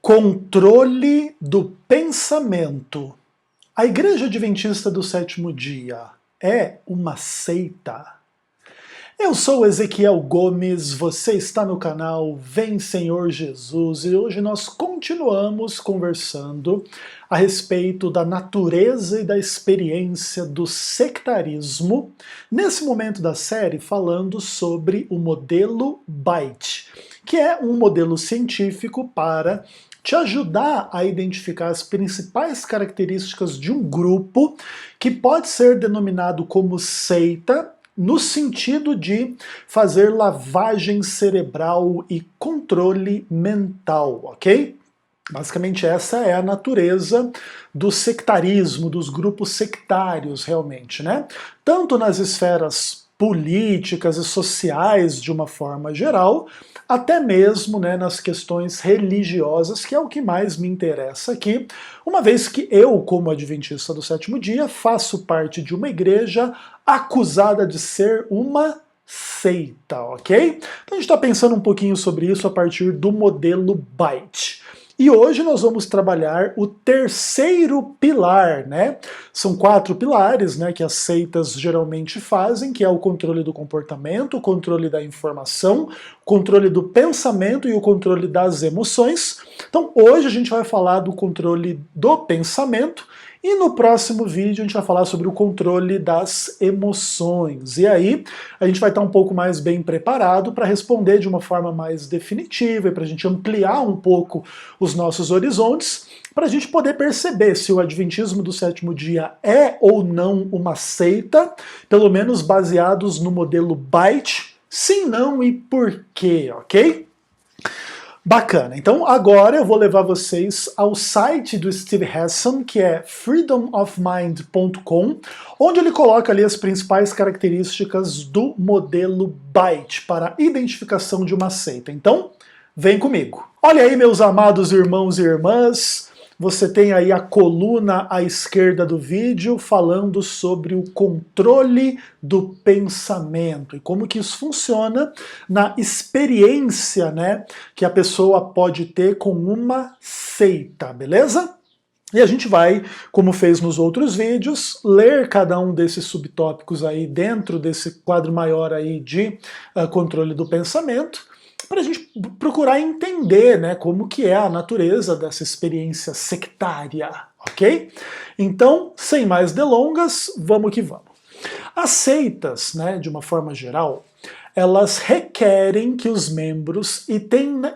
Controle do pensamento. A Igreja Adventista do Sétimo Dia é uma seita? Eu sou Ezequiel Gomes, você está no canal Vem Senhor Jesus e hoje nós continuamos conversando a respeito da natureza e da experiência do sectarismo, nesse momento da série falando sobre o modelo BITE, que é um modelo científico para te ajudar a identificar as principais características de um grupo que pode ser denominado como seita, no sentido de fazer lavagem cerebral e controle mental, ok? Basicamente essa é a natureza do sectarismo, dos grupos sectários realmente, né? Tanto nas esferas políticas e sociais de uma forma geral, até mesmo nas questões religiosas, que é o que mais me interessa aqui, uma vez que eu, como adventista do sétimo dia, faço parte de uma igreja acusada de ser uma seita, ok? Então a gente está pensando um pouquinho sobre isso a partir do modelo BITE. E hoje nós vamos trabalhar o terceiro pilar, né? São 4 pilares, né, que as seitas geralmente fazem, que é o controle do comportamento, o controle da informação, o controle do pensamento e o controle das emoções. Então hoje a gente vai falar do controle do pensamento, e no próximo vídeo a gente vai falar sobre o controle das emoções. E aí a gente vai estar um pouco mais bem preparado para responder de uma forma mais definitiva e para a gente ampliar um pouco os nossos horizontes, para a gente poder perceber se o Adventismo do sétimo dia é ou não uma seita, pelo menos baseados no modelo BITE, sim, não e por quê, ok? Bacana, então agora eu vou levar vocês ao site do Steve Hassan, que é freedomofmind.com, onde ele coloca ali as principais características do modelo BITE para identificação de uma seita. Então, vem comigo. Olha aí, meus amados irmãos e irmãs, você tem aí a coluna à esquerda do vídeo falando sobre o controle do pensamento e como que isso funciona na experiência, né, que a pessoa pode ter com uma seita, beleza? E a gente vai, como fez nos outros vídeos, ler cada um desses subtópicos aí dentro desse quadro maior aí de controle do pensamento, para a gente procurar entender, né, como que é a natureza dessa experiência sectária, ok? Então, sem mais delongas, vamos que vamos. As seitas, né, de uma forma geral, elas requerem que os membros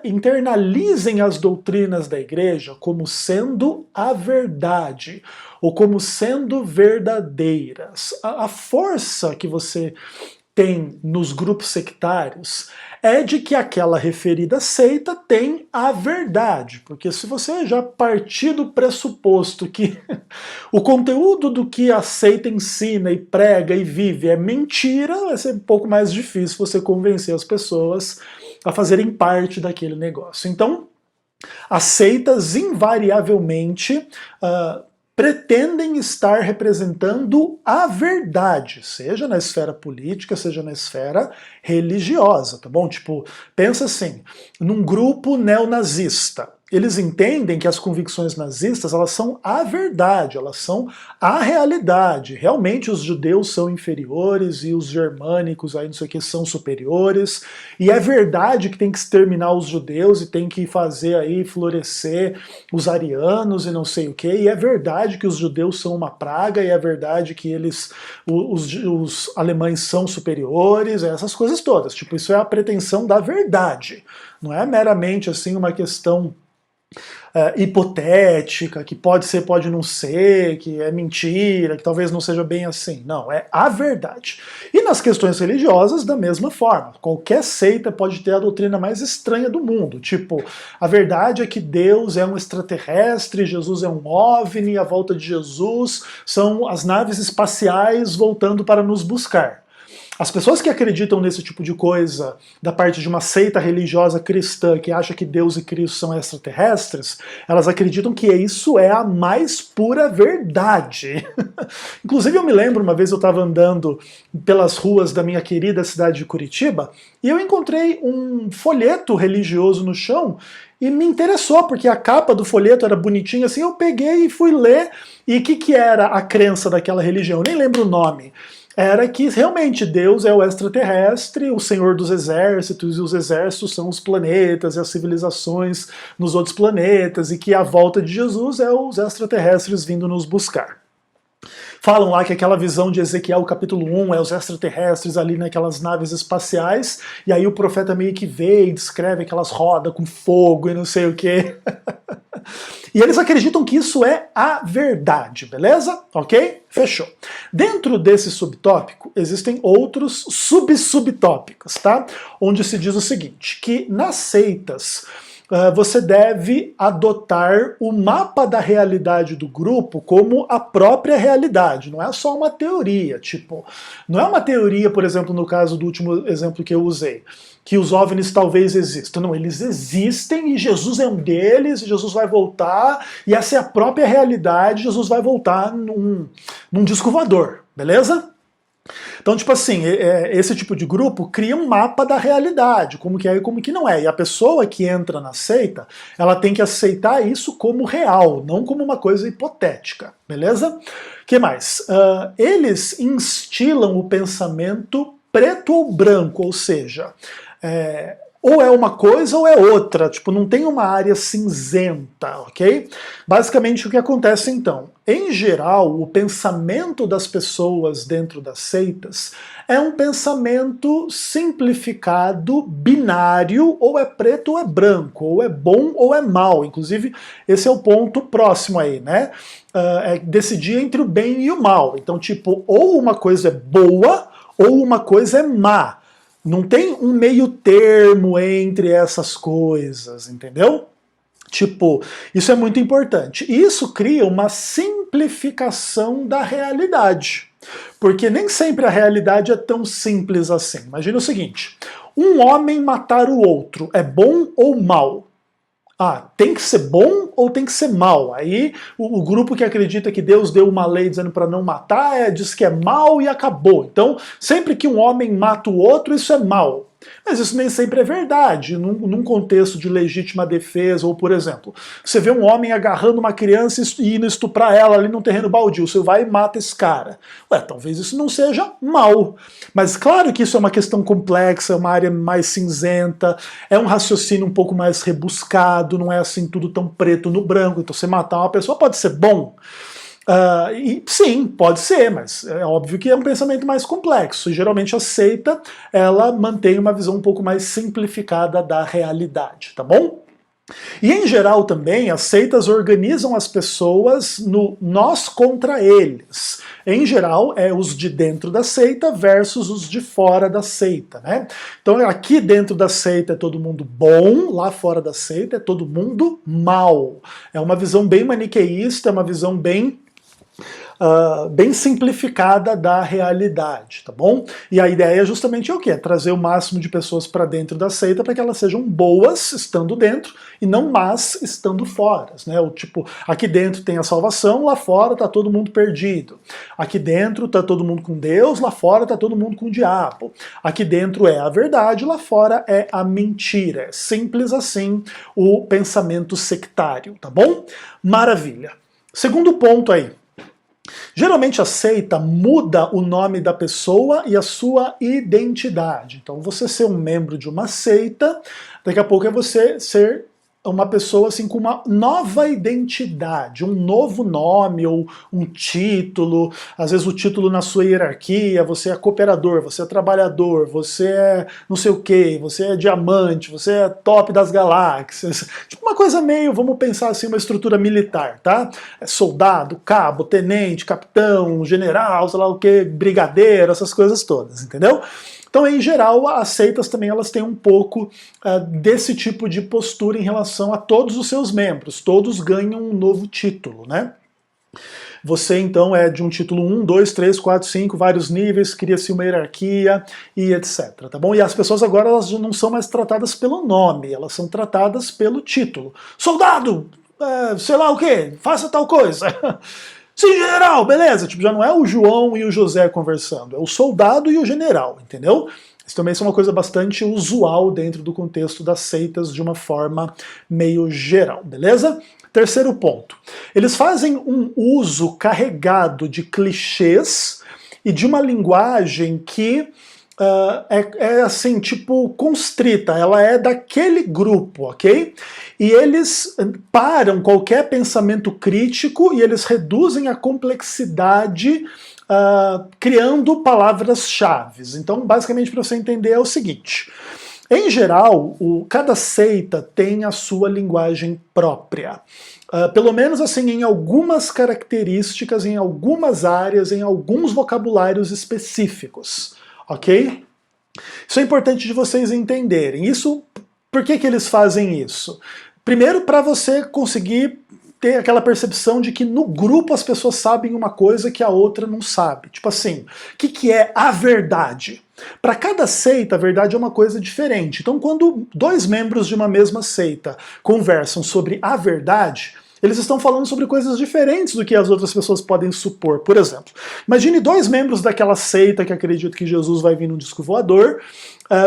internalizem as doutrinas da igreja como sendo a verdade, ou como sendo verdadeiras. A força que você tem nos grupos sectários é de que aquela referida seita tem a verdade, porque se você já partir do pressuposto que o conteúdo do que a seita ensina e prega e vive é mentira, vai ser um pouco mais difícil você convencer as pessoas a fazerem parte daquele negócio. Então, as seitas invariavelmente pretendem estar representando a verdade, seja na esfera política, seja na esfera religiosa, tá bom? Tipo, pensa assim, num grupo neonazista. Eles entendem que as convicções nazistas, elas são a verdade, elas são a realidade. Realmente os judeus são inferiores e os germânicos aí não sei o que são superiores. E é verdade que tem que exterminar os judeus e tem que fazer aí florescer os arianos e não sei o que. E é verdade que os judeus são uma praga e é verdade que os alemães são superiores, essas coisas todas. Tipo, isso é a pretensão da verdade. Não é meramente assim uma questão hipotética, que pode ser, pode não ser, que é mentira, que talvez não seja bem assim. Não, é a verdade. E nas questões religiosas, da mesma forma. Qualquer seita pode ter a doutrina mais estranha do mundo. Tipo, a verdade é que Deus é um extraterrestre, Jesus é um OVNI, a volta de Jesus são as naves espaciais voltando para nos buscar. As pessoas que acreditam nesse tipo de coisa, da parte de uma seita religiosa cristã que acha que Deus e Cristo são extraterrestres, elas acreditam que isso é a mais pura verdade. Inclusive eu me lembro, uma vez eu estava andando pelas ruas da minha querida cidade de Curitiba, e eu encontrei um folheto religioso no chão, e me interessou, porque a capa do folheto era bonitinha assim, eu peguei e fui ler, e o que era a crença daquela religião? Eu nem lembro o nome. Era que realmente Deus é o extraterrestre, o senhor dos exércitos, e os exércitos são os planetas e as civilizações nos outros planetas, e que a volta de Jesus é os extraterrestres vindo nos buscar. Falam lá que aquela visão de Ezequiel capítulo 1 é os extraterrestres ali naquelas naves espaciais, e aí o profeta meio que vê e descreve aquelas rodas com fogo e não sei o que. E eles acreditam que isso é a verdade, beleza? Ok? Fechou. Dentro desse subtópico existem outros subtópicos, tá? Onde se diz o seguinte, que nas seitas você deve adotar o mapa da realidade do grupo como a própria realidade, não é só uma teoria, tipo, não é uma teoria, por exemplo, no caso do último exemplo que eu usei, que os OVNIs talvez existam, não, eles existem e Jesus é um deles, e Jesus vai voltar, e essa é a própria realidade, Jesus vai voltar num disco voador, beleza? Então, tipo assim, esse tipo de grupo cria um mapa da realidade, como que é e como que não é. E a pessoa que entra na seita, ela tem que aceitar isso como real, não como uma coisa hipotética, beleza? O que mais? Eles instilam o pensamento preto ou branco, ou seja, ou é uma coisa ou é outra, tipo, não tem uma área cinzenta, ok? Basicamente o que acontece então? Em geral, o pensamento das pessoas dentro das seitas é um pensamento simplificado, binário, ou é preto ou é branco, ou é bom ou é mal. Inclusive, esse é o ponto próximo aí, né? É decidir entre o bem e o mal. Então, tipo, ou uma coisa é boa, ou uma coisa é má. Não tem um meio termo entre essas coisas, entendeu? Tipo, isso é muito importante. E isso cria uma simplificação da realidade. Porque nem sempre a realidade é tão simples assim. Imagina o seguinte, um homem matar o outro é bom ou mal? Ah, tem que ser bom ou tem que ser mal? Aí o grupo que acredita que Deus deu uma lei dizendo para não matar diz que é mal e acabou. Então, sempre que um homem mata o outro, isso é mal. Mas isso nem sempre é verdade, num contexto de legítima defesa, ou por exemplo, você vê um homem agarrando uma criança e indo estuprar ela ali num terreno baldio, você vai e mata esse cara. Ué, talvez isso não seja mal, mas claro que isso é uma questão complexa, é uma área mais cinzenta, é um raciocínio um pouco mais rebuscado, não é assim tudo tão preto no branco, então você matar uma pessoa pode ser bom. E sim, pode ser, mas é óbvio que é um pensamento mais complexo, e geralmente a seita, ela mantém uma visão um pouco mais simplificada da realidade, tá bom? E em geral também, as seitas organizam as pessoas no nós contra eles. Em geral, é os de dentro da seita versus os de fora da seita, né? Então aqui dentro da seita é todo mundo bom, lá fora da seita é todo mundo mal. É uma visão bem maniqueísta, é uma visão bem simplificada da realidade, tá bom? E a ideia é justamente o quê? Trazer o máximo de pessoas para dentro da seita para que elas sejam boas estando dentro e não más estando fora, né? O tipo, aqui dentro tem a salvação, lá fora tá todo mundo perdido. Aqui dentro tá todo mundo com Deus, lá fora tá todo mundo com o diabo. Aqui dentro é a verdade, lá fora é a mentira. É simples assim o pensamento sectário, tá bom? Maravilha. Segundo ponto aí. Geralmente a seita muda o nome da pessoa e a sua identidade. Então você ser um membro de uma seita, daqui a pouco é você ser uma pessoa assim com uma nova identidade, um novo nome ou um título, às vezes o título na sua hierarquia, você é cooperador, você é trabalhador, você é não sei o que, você é diamante, você é top das galáxias, tipo uma coisa meio, vamos pensar assim, uma estrutura militar, tá? É soldado, cabo, tenente, capitão, general, sei lá o que, brigadeiro, essas coisas todas, entendeu? Então, em geral, as seitas também elas têm um pouco desse tipo de postura em relação a todos os seus membros. Todos ganham um novo título, né? Você, então, é de um título 1, 2, 3, 4, 5, vários níveis, cria-se uma hierarquia e etc, tá bom? E as pessoas agora elas não são mais tratadas pelo nome, elas são tratadas pelo título. Soldado! Sei lá o quê, faça tal coisa. Sim, general, beleza. Tipo, já não é o João e o José conversando, é o soldado e o general, entendeu? Isso também é uma coisa bastante usual dentro do contexto das seitas de uma forma meio geral, beleza? Terceiro ponto. Eles fazem um uso carregado de clichês e de uma linguagem que é assim, tipo, constrita, ela é daquele grupo, ok? E eles param qualquer pensamento crítico e eles reduzem a complexidade criando palavras-chave. Então, basicamente, para você entender, é o seguinte. Em geral, cada seita tem a sua linguagem própria. Pelo menos assim, em algumas características, em algumas áreas, em alguns vocabulários específicos. Ok? Isso é importante de vocês entenderem. Isso, por que eles fazem isso? Primeiro, para você conseguir ter aquela percepção de que no grupo as pessoas sabem uma coisa que a outra não sabe. Tipo assim, o que é a verdade? Para cada seita, a verdade é uma coisa diferente. Então, quando dois membros de uma mesma seita conversam sobre a verdade, eles estão falando sobre coisas diferentes do que as outras pessoas podem supor. Por exemplo, imagine dois membros daquela seita que acreditam que Jesus vai vir num disco voador,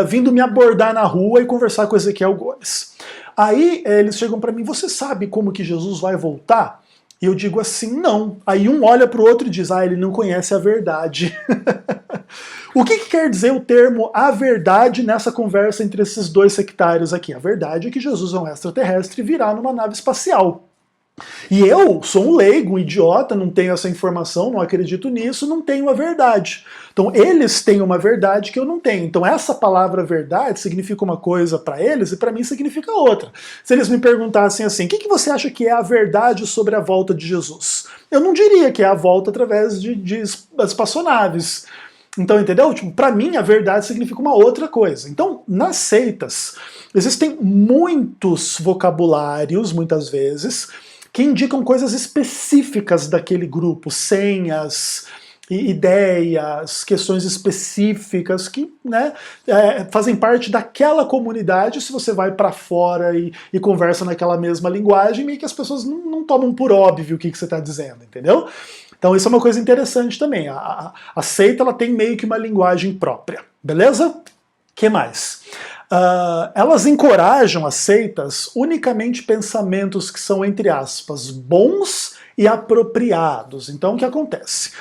vindo me abordar na rua e conversar com Ezequiel Gomes. Aí eles chegam para mim, você sabe como que Jesus vai voltar? E eu digo assim, não. Aí um olha para o outro e diz, ele não conhece a verdade. O que quer dizer o termo a verdade nessa conversa entre esses dois sectários aqui? A verdade é que Jesus é um extraterrestre e virá numa nave espacial. E eu sou um leigo, um idiota, não tenho essa informação, não acredito nisso, não tenho a verdade. Então eles têm uma verdade que eu não tenho. Então essa palavra verdade significa uma coisa para eles e para mim significa outra. Se eles me perguntassem assim, o que você acha que é a verdade sobre a volta de Jesus? Eu não diria que é a volta através de espaçonaves. Então, entendeu? Tipo, para mim a verdade significa uma outra coisa. Então, nas seitas, existem muitos vocabulários, muitas vezes, que indicam coisas específicas daquele grupo, senhas, ideias, questões específicas que fazem parte daquela comunidade. Se você vai para fora e conversa naquela mesma linguagem, meio que as pessoas não tomam por óbvio o que você está dizendo, entendeu? Então isso é uma coisa interessante também. A seita ela tem meio que uma linguagem própria, beleza? Que mais? Elas encorajam as seitas unicamente pensamentos que são, entre aspas, bons e apropriados. Então o que acontece?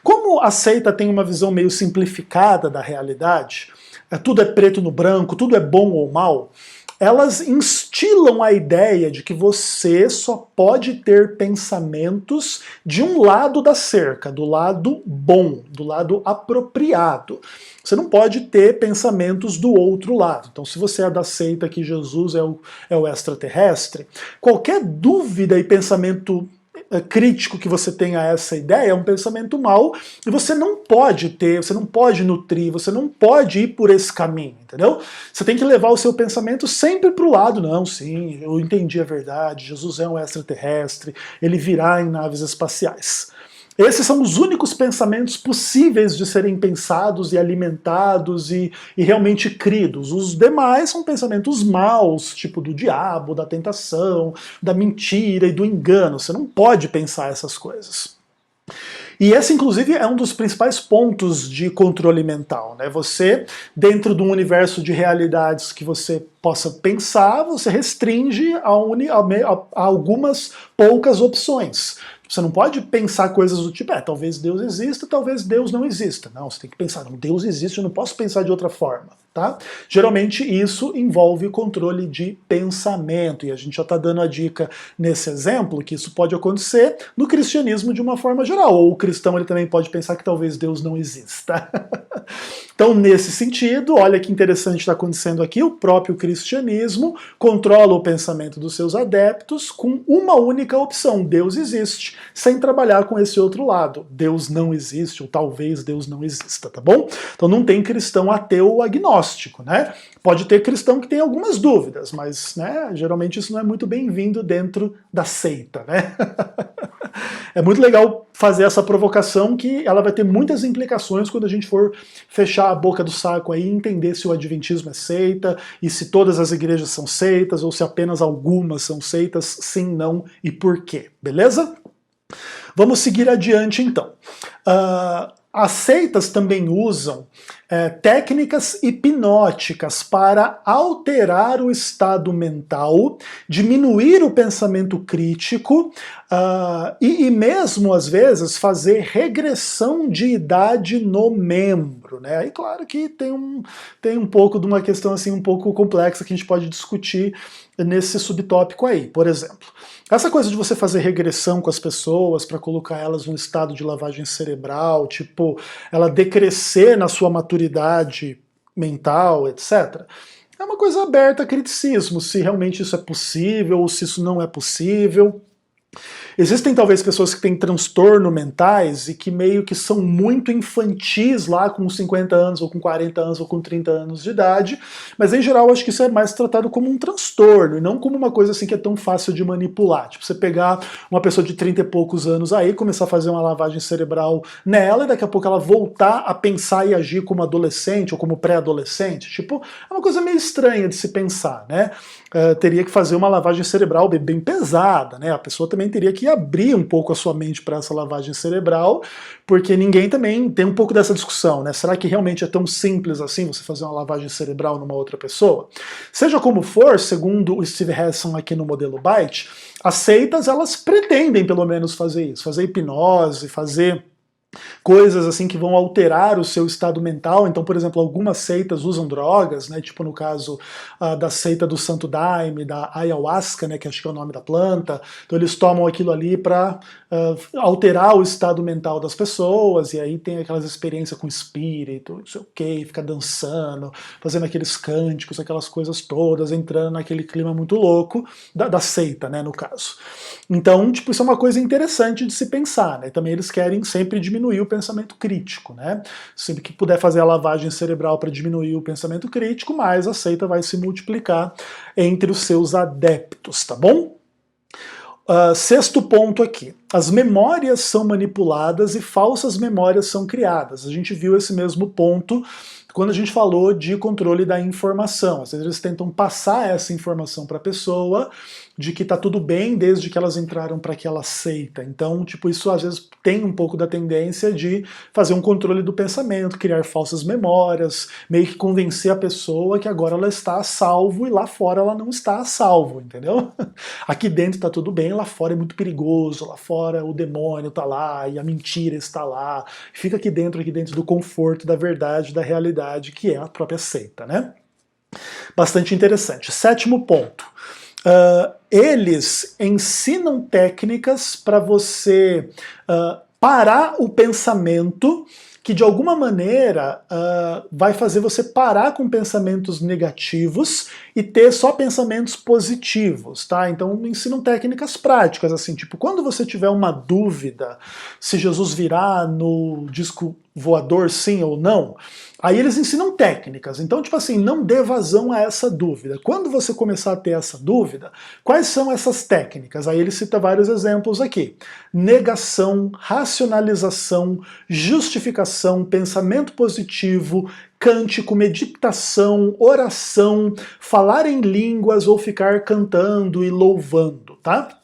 Como a seita tem uma visão meio simplificada da realidade, tudo é preto no branco, tudo é bom ou mal, elas instilam a ideia de que você só pode ter pensamentos de um lado da cerca, do lado bom, do lado apropriado. Você não pode ter pensamentos do outro lado. Então, se você é da seita que Jesus é o extraterrestre, qualquer dúvida e pensamento crítico que você tenha a essa ideia é um pensamento mau e você não pode ter, você não pode nutrir, você não pode ir por esse caminho, entendeu? Você tem que levar o seu pensamento sempre para o lado, não, sim, eu entendi a verdade, Jesus é um extraterrestre, ele virá em naves espaciais. Esses são os únicos pensamentos possíveis de serem pensados e alimentados e realmente cridos. Os demais são pensamentos maus, tipo do diabo, da tentação, da mentira e do engano. Você não pode pensar essas coisas. E esse, inclusive, é um dos principais pontos de controle mental, né? Você, dentro de um universo de realidades que você possa pensar, você restringe a algumas poucas opções. Você não pode pensar coisas do tipo, talvez Deus exista, talvez Deus não exista. Não, você tem que pensar, não, Deus existe, eu não posso pensar de outra forma, tá? Geralmente isso envolve controle de pensamento, e a gente já está dando a dica nesse exemplo que isso pode acontecer no cristianismo de uma forma geral, ou o cristão ele também pode pensar que talvez Deus não exista. Então, nesse sentido, olha que interessante está acontecendo aqui, o próprio cristianismo controla o pensamento dos seus adeptos com uma única opção, Deus existe, sem trabalhar com esse outro lado, Deus não existe, ou talvez Deus não exista, tá bom? Então não tem cristão ateu ou agnóstico, né? Pode ter cristão que tem algumas dúvidas, mas geralmente isso não é muito bem-vindo dentro da seita, né? É muito legal fazer essa provocação que ela vai ter muitas implicações quando a gente for fechar a boca do saco aí e entender se o adventismo é seita e se todas as igrejas são seitas ou se apenas algumas são seitas, sim, não e por quê, beleza? Vamos seguir adiante então. As seitas também usam técnicas hipnóticas para alterar o estado mental, diminuir o pensamento crítico e mesmo, às vezes, fazer regressão de idade no membro, né? Aí, claro que tem um pouco de uma questão assim um pouco complexa que a gente pode discutir nesse subtópico aí. Por exemplo, essa coisa de você fazer regressão com as pessoas para colocar elas num estado de lavagem cerebral, tipo, ela decrescer na sua maturidade mental, etc., é uma coisa aberta a criticismo, se realmente isso é possível ou se isso não é possível. Existem talvez pessoas que têm transtorno mentais e que meio que são muito infantis lá com 50 anos, ou com 40 anos, ou com 30 anos de idade, mas em geral eu acho que isso é mais tratado como um transtorno, e não como uma coisa assim que é tão fácil de manipular. Tipo, você pegar uma pessoa de 30 e poucos anos aí, começar a fazer uma lavagem cerebral nela, e daqui a pouco ela voltar a pensar e agir como adolescente, ou como pré-adolescente. Tipo, é uma coisa meio estranha de se pensar, né? Teria que fazer uma lavagem cerebral bem pesada, né? A pessoa também teria que abrir um pouco a sua mente para essa lavagem cerebral, porque ninguém também tem um pouco dessa discussão, né? Será que realmente é tão simples assim você fazer uma lavagem cerebral numa outra pessoa? Seja como for, segundo o Steve Hassan aqui no modelo Byte, as seitas elas pretendem pelo menos fazer isso, fazer hipnose, fazer coisas assim que vão alterar o seu estado mental. Então, por exemplo, algumas seitas usam drogas, né? Tipo no caso da seita do Santo Daime, da ayahuasca, né? Que acho que é o nome da planta. Então eles tomam aquilo ali para alterar o estado mental das pessoas, e aí tem aquelas experiências com espírito, não sei o que, fica dançando, fazendo aqueles cânticos, aquelas coisas todas, entrando naquele clima muito louco da seita, né? No caso. Então, tipo, isso é uma coisa interessante de se pensar, né? Também eles querem sempre diminuir o pensamento crítico, né? Sempre que puder fazer a lavagem cerebral para diminuir o pensamento crítico, mais a seita vai se multiplicar entre os seus adeptos, tá bom? Sexto ponto aqui. As memórias são manipuladas e falsas memórias são criadas. A gente viu esse mesmo ponto quando a gente falou de controle da informação. Às vezes eles tentam passar essa informação para a pessoa de que tá tudo bem desde que elas entraram para aquela seita. Então, tipo, isso às vezes tem um pouco da tendência de fazer um controle do pensamento, criar falsas memórias, meio que convencer a pessoa que agora ela está a salvo e lá fora ela não está a salvo, entendeu? Aqui dentro tá tudo bem, lá fora é muito perigoso, lá fora o demônio tá lá e a mentira está lá. Fica aqui dentro do conforto, da verdade, da realidade, que é a própria seita, né? Bastante interessante. Sétimo ponto. Eles ensinam técnicas para você parar o pensamento que de alguma maneira vai fazer você parar com pensamentos negativos e ter só pensamentos positivos, tá? Então ensinam técnicas práticas, assim, tipo, quando você tiver uma dúvida se Jesus virá no disco voador sim ou não, aí eles ensinam técnicas. Então, tipo assim, não dê vazão a essa dúvida. Quando você começar a ter essa dúvida, quais são essas técnicas? Aí ele cita vários exemplos aqui. Negação, racionalização, justificação, pensamento positivo, cântico, meditação, oração, falar em línguas ou ficar cantando e louvando, tá?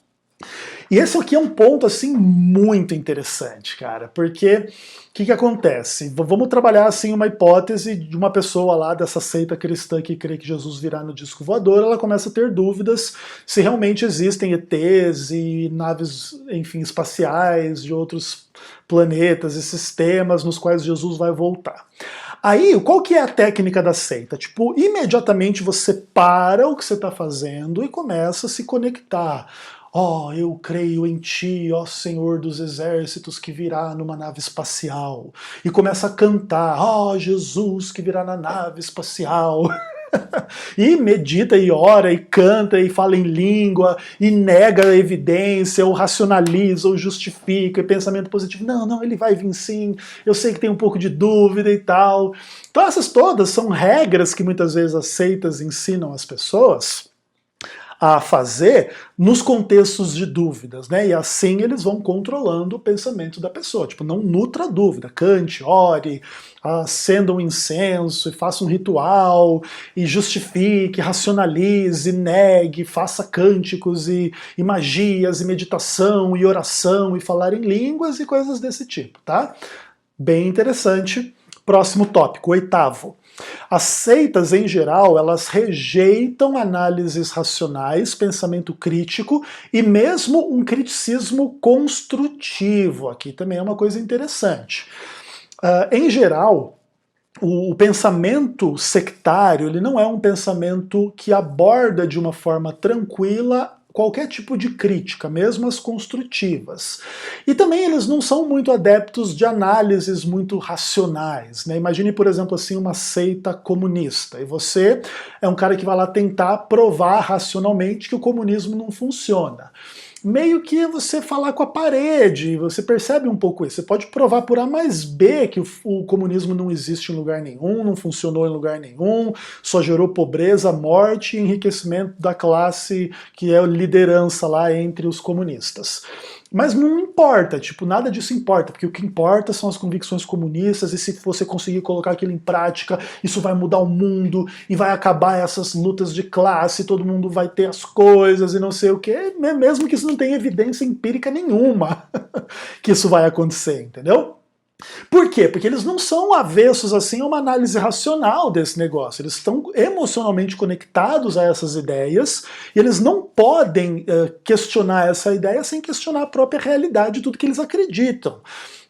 E esse aqui é um ponto, assim, muito interessante, cara, porque o que acontece? Vamos trabalhar, assim, uma hipótese de uma pessoa lá dessa seita cristã que crê que Jesus virá no disco voador, ela começa a ter dúvidas se realmente existem ETs e naves, enfim, espaciais de outros planetas e sistemas nos quais Jesus vai voltar. Aí, qual que é a técnica da seita? Tipo, imediatamente você para o que você está fazendo e começa a se conectar. Ó, eu creio em ti, ó Senhor dos exércitos, que virá numa nave espacial. E começa a cantar, ó Jesus, que virá na nave espacial. E medita e ora e canta e fala em língua e nega a evidência, ou racionaliza, ou justifica, e pensamento positivo. Não, não, ele vai vir sim, eu sei que tem um pouco de dúvida e tal. Então essas todas são regras que muitas vezes as seitas ensinam as pessoas a fazer nos contextos de dúvidas, né? E assim eles vão controlando o pensamento da pessoa. Tipo, não nutra a dúvida, cante, ore, acenda um incenso e faça um ritual, e justifique, racionalize, negue, faça cânticos e magias, e meditação, e oração, e falar em línguas e coisas desse tipo, tá? Bem interessante Próximo tópico, oitavo. As seitas, em geral, elas rejeitam análises racionais, pensamento crítico e mesmo um criticismo construtivo. Aqui também é uma coisa interessante. Em geral, o pensamento sectário ele não é um pensamento que aborda de uma forma tranquila qualquer tipo de crítica, mesmo as construtivas. E também eles não são muito adeptos de análises muito racionais, né? Imagine, por exemplo, assim, uma seita comunista, e você é um cara que vai lá tentar provar racionalmente que o comunismo não funciona. Meio que você falar com a parede, você percebe um pouco isso. Você pode provar por A mais B que o comunismo não existe em lugar nenhum, não funcionou em lugar nenhum, só gerou pobreza, morte e enriquecimento da classe que é a liderança lá entre os comunistas. Mas não importa, tipo, nada disso importa, porque o que importa são as convicções comunistas e se você conseguir colocar aquilo em prática, isso vai mudar o mundo e vai acabar essas lutas de classe, todo mundo vai ter as coisas e não sei o que, mesmo que isso não tenha evidência empírica nenhuma que isso vai acontecer, entendeu? Por quê? Porque eles não são avessos assim a uma análise racional desse negócio. Eles estão emocionalmente conectados a essas ideias e eles não podem questionar essa ideia sem questionar a própria realidade de tudo que eles acreditam.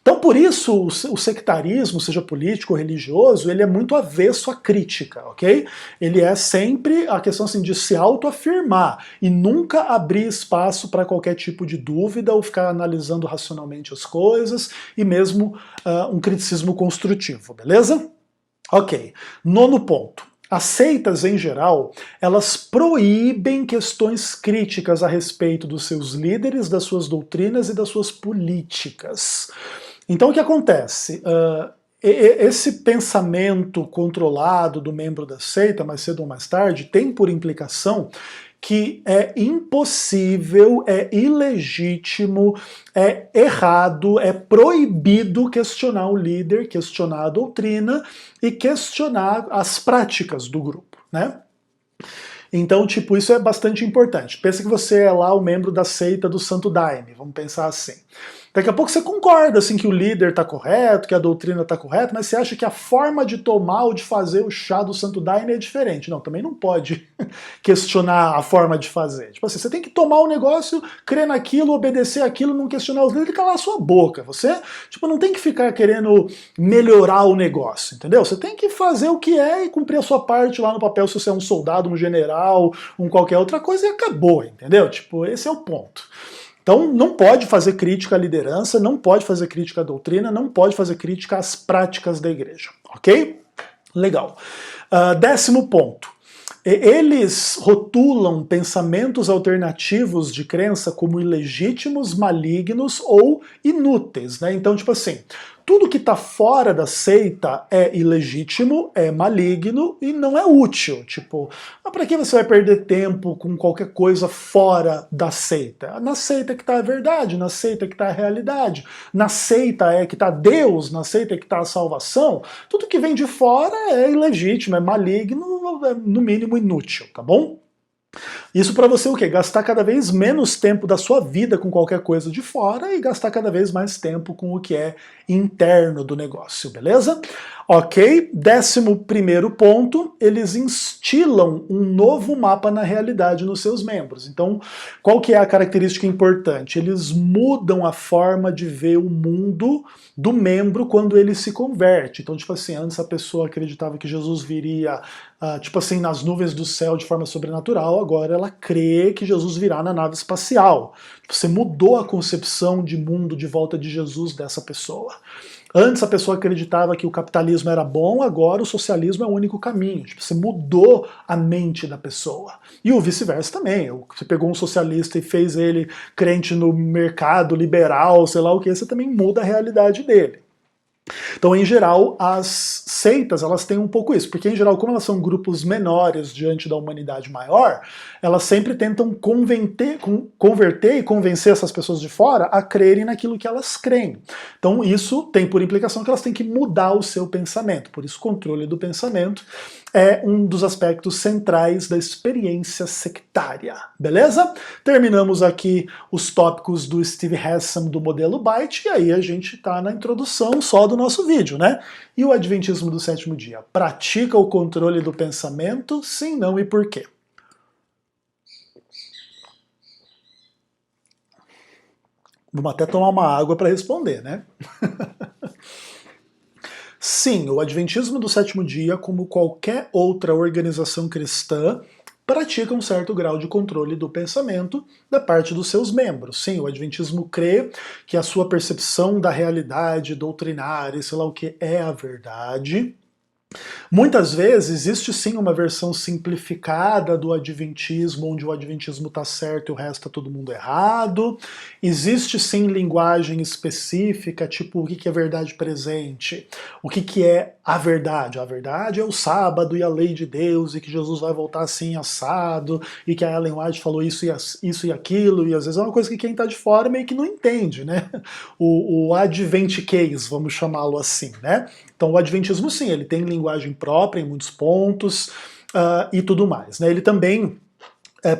Então, por isso, o sectarismo, seja político ou religioso, ele é muito avesso à crítica, ok? Ele é sempre a questão assim, de se autoafirmar e nunca abrir espaço para qualquer tipo de dúvida ou ficar analisando racionalmente as coisas e mesmo um criticismo construtivo, beleza? Ok. Nono ponto. As seitas, em geral, elas proíbem questões críticas a respeito dos seus líderes, das suas doutrinas e das suas políticas. Então o que acontece? Esse pensamento controlado do membro da seita, mais cedo ou mais tarde, tem por implicação que é impossível, é ilegítimo, é errado, é proibido questionar o líder, questionar a doutrina e questionar as práticas do grupo, né? Então, tipo, isso é bastante importante. Pensa que você é lá o membro da seita do Santo Daime, vamos pensar assim. Daqui a pouco você concorda assim, que o líder está correto, que a doutrina está correta, mas você acha que a forma de tomar ou de fazer o chá do Santo Daime é diferente. Não, também não pode questionar a forma de fazer. Tipo assim, você tem que tomar o negócio, crer naquilo, obedecer aquilo, não questionar os líderes e calar a sua boca. Você, tipo, não tem que ficar querendo melhorar o negócio, entendeu? Você tem que fazer o que é e cumprir a sua parte lá no papel, se você é um soldado, um general, um qualquer outra coisa e acabou, entendeu? Tipo, esse é o ponto. Então não pode fazer crítica à liderança, não pode fazer crítica à doutrina, não pode fazer crítica às práticas da igreja, ok? Legal. Décimo ponto. Eles rotulam pensamentos alternativos de crença como ilegítimos, malignos ou inúteis, né? Então, tipo assim, tudo que está fora da seita é ilegítimo, é maligno e não é útil. Tipo, para que você vai perder tempo com qualquer coisa fora da seita? Na seita que está a verdade, na seita que está a realidade, na seita é que está Deus, na seita é que está a salvação. Tudo que vem de fora é ilegítimo, é maligno, é no mínimo inútil, tá bom? Isso para você o quê? Gastar cada vez menos tempo da sua vida com qualquer coisa de fora e gastar cada vez mais tempo com o que é interno do negócio, beleza? Ok, 11º ponto, eles instilam um novo mapa na realidade nos seus membros. Então, qual que é a característica importante? Eles mudam a forma de ver o mundo do membro quando ele se converte. Então, tipo assim, antes a pessoa acreditava que Jesus viria, tipo assim, nas nuvens do céu de forma sobrenatural, agora ela crê que Jesus virá na nave espacial. Você mudou a concepção de mundo de volta de Jesus dessa pessoa. Antes a pessoa acreditava que o capitalismo era bom, agora o socialismo é o único caminho. Tipo, você mudou a mente da pessoa. E o vice-versa também. Você pegou um socialista e fez ele crente no mercado liberal, sei lá o que, você também muda a realidade dele. Então, em geral, as seitas, elas têm um pouco isso, porque em geral, como elas são grupos menores diante da humanidade maior, elas sempre tentam converter e convencer essas pessoas de fora a crerem naquilo que elas creem. Então, isso tem por implicação que elas têm que mudar o seu pensamento, por isso controle do pensamento. é um dos aspectos centrais da experiência sectária, beleza? Terminamos aqui os tópicos do Steve Hassan do modelo Byte, e aí a gente está na introdução só do nosso vídeo, né? E o Adventismo do Sétimo Dia? Pratica o controle do pensamento? Sim, não e por quê? Vamos até tomar uma água para responder, né? Sim, o Adventismo do Sétimo Dia, como qualquer outra organização cristã, pratica um certo grau de controle do pensamento da parte dos seus membros. Sim, o Adventismo crê que a sua percepção da realidade doutrinária, sei lá o que, é a verdade. Muitas vezes existe sim uma versão simplificada do Adventismo, onde o Adventismo está certo e o resto está todo mundo errado. Existe sim linguagem específica, tipo o que é verdade presente, o que é a verdade. A verdade é o sábado e a lei de Deus, e que Jesus vai voltar assim assado, e que a Ellen White falou isso e aquilo, e às vezes é uma coisa que quem está de fora meio que não entende, né? O adventiquez, vamos chamá-lo assim, né? Então o Adventismo sim, ele tem linguagem própria em muitos pontos e tudo mais, né? Ele também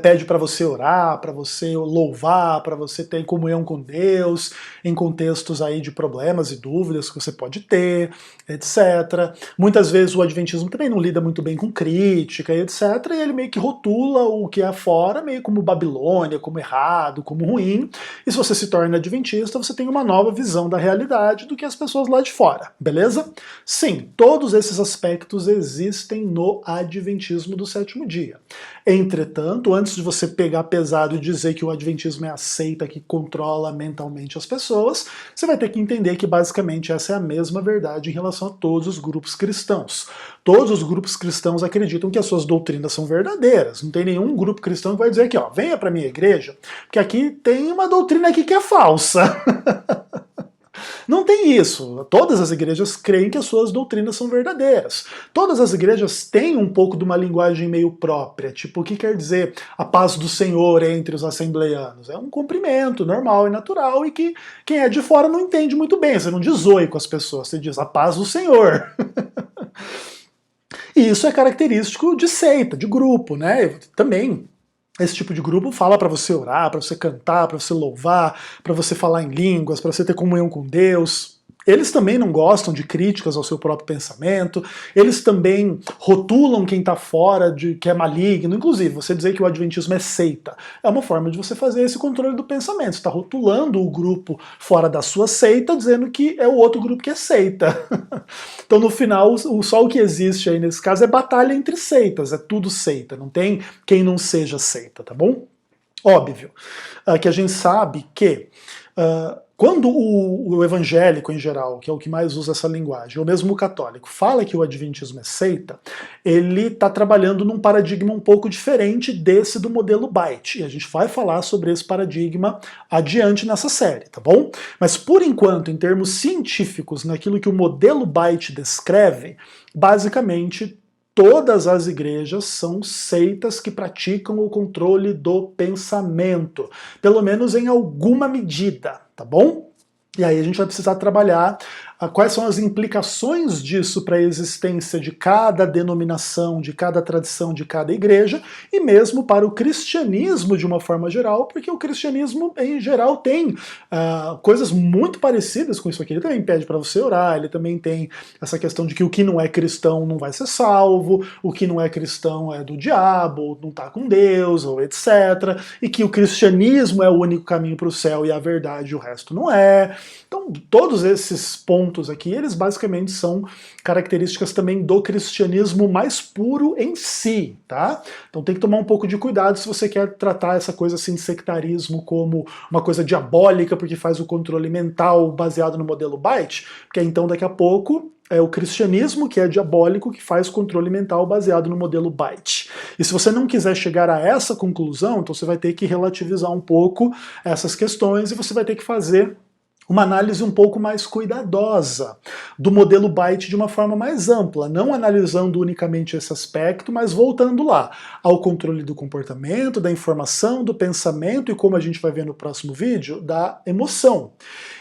pede para você orar, para você louvar, para você ter comunhão com Deus, em contextos aí de problemas e dúvidas que você pode ter, etc. Muitas vezes o Adventismo também não lida muito bem com crítica, etc. E ele meio que rotula o que é fora, meio como Babilônia, como errado, como ruim. E se você se torna adventista, você tem uma nova visão da realidade do que as pessoas lá de fora, beleza? Sim, todos esses aspectos existem no Adventismo do Sétimo Dia. Entretanto, antes de você pegar pesado e dizer que o Adventismo é a seita que controla mentalmente as pessoas, você vai ter que entender que basicamente essa é a mesma verdade em relação a todos os grupos cristãos. Todos os grupos cristãos acreditam que as suas doutrinas são verdadeiras. Não tem nenhum grupo cristão que vai dizer aqui, ó, venha para minha igreja, porque aqui tem uma doutrina aqui que é falsa. Não tem isso. Todas as igrejas creem que as suas doutrinas são verdadeiras. Todas as igrejas têm um pouco de uma linguagem meio própria. Tipo, o que quer dizer a paz do Senhor entre os assembleianos? É um cumprimento normal e natural e que quem é de fora não entende muito bem. Você não diz oi com as pessoas, você diz a paz do Senhor. E isso é característico de seita, de grupo, né? Também esse tipo de grupo fala para você orar, para você cantar, para você louvar, para você falar em línguas, para você ter comunhão com Deus. Eles também não gostam de críticas ao seu próprio pensamento, eles também rotulam quem está fora de que é maligno. Inclusive, você dizer que o Adventismo é seita é uma forma de você fazer esse controle do pensamento. Você está rotulando o grupo fora da sua seita, dizendo que é o outro grupo que é seita. Então, no final, só o que existe aí nesse caso é batalha entre seitas, é tudo seita, não tem quem não seja seita, tá bom? Óbvio que a gente sabe que quando o evangélico em geral, que é o que mais usa essa linguagem, ou mesmo o católico, fala que o adventismo é seita, ele está trabalhando num paradigma um pouco diferente desse do modelo Byte. E a gente vai falar sobre esse paradigma adiante nessa série, tá bom? Mas por enquanto, em termos científicos, naquilo que o modelo Byte descreve, basicamente todas as igrejas são seitas que praticam o controle do pensamento, pelo menos em alguma medida, tá bom? E aí a gente vai precisar trabalhar quais são as implicações disso para a existência de cada denominação, de cada tradição, de cada igreja, e mesmo para o cristianismo de uma forma geral, porque o cristianismo em geral tem coisas muito parecidas com isso aqui. Ele também pede para você orar, ele também tem essa questão de que o que não é cristão não vai ser salvo, o que não é cristão é do diabo, ou não está com Deus, ou etc. E que o cristianismo é o único caminho para o céu e a verdade o resto não é. Então, todos esses pontos aqui, eles basicamente são características também do cristianismo mais puro em si, tá? Então tem que tomar um pouco de cuidado se você quer tratar essa coisa assim de sectarismo como uma coisa diabólica porque faz o controle mental baseado no modelo Byte, porque então daqui a pouco é o cristianismo que é diabólico que faz controle mental baseado no modelo Byte. E se você não quiser chegar a essa conclusão, então você vai ter que relativizar um pouco essas questões e você vai ter que fazer uma análise um pouco mais cuidadosa do modelo Byte de uma forma mais ampla, não analisando unicamente esse aspecto, mas voltando lá ao controle do comportamento, da informação, do pensamento e, como a gente vai ver no próximo vídeo, da emoção.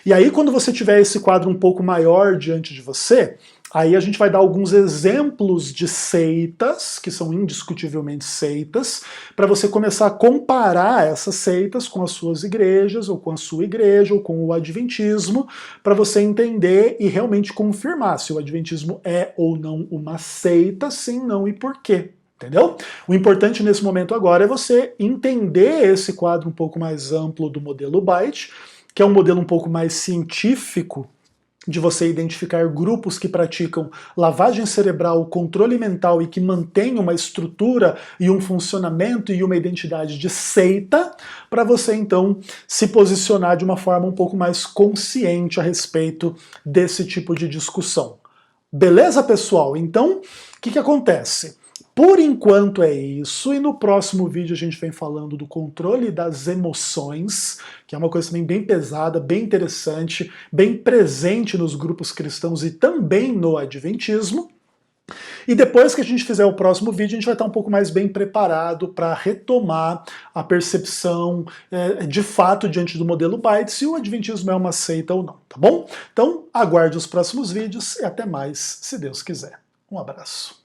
E aí, quando você tiver esse quadro um pouco maior diante de você, Aí a gente vai dar alguns exemplos de seitas, que são indiscutivelmente seitas, para você começar a comparar essas seitas com as suas igrejas, ou com a sua igreja, ou com o adventismo, para você entender e realmente confirmar se o adventismo é ou não uma seita, sim, não e por quê. Entendeu? O importante nesse momento agora é você entender esse quadro um pouco mais amplo do modelo Byte, que é um modelo um pouco mais científico, de você identificar grupos que praticam lavagem cerebral, controle mental e que mantêm uma estrutura e um funcionamento e uma identidade de seita, para você então se posicionar de uma forma um pouco mais consciente a respeito desse tipo de discussão. Beleza, pessoal? Então, o que acontece? Por enquanto é isso, e no próximo vídeo a gente vem falando do controle das emoções, que é uma coisa também bem pesada, bem interessante, bem presente nos grupos cristãos e também no adventismo. E depois que a gente fizer o próximo vídeo, a gente vai estar um pouco mais bem preparado para retomar a percepção de fato diante do modelo Byte, se o adventismo é uma seita ou não, tá bom? Então aguarde os próximos vídeos e até mais, se Deus quiser. Um abraço.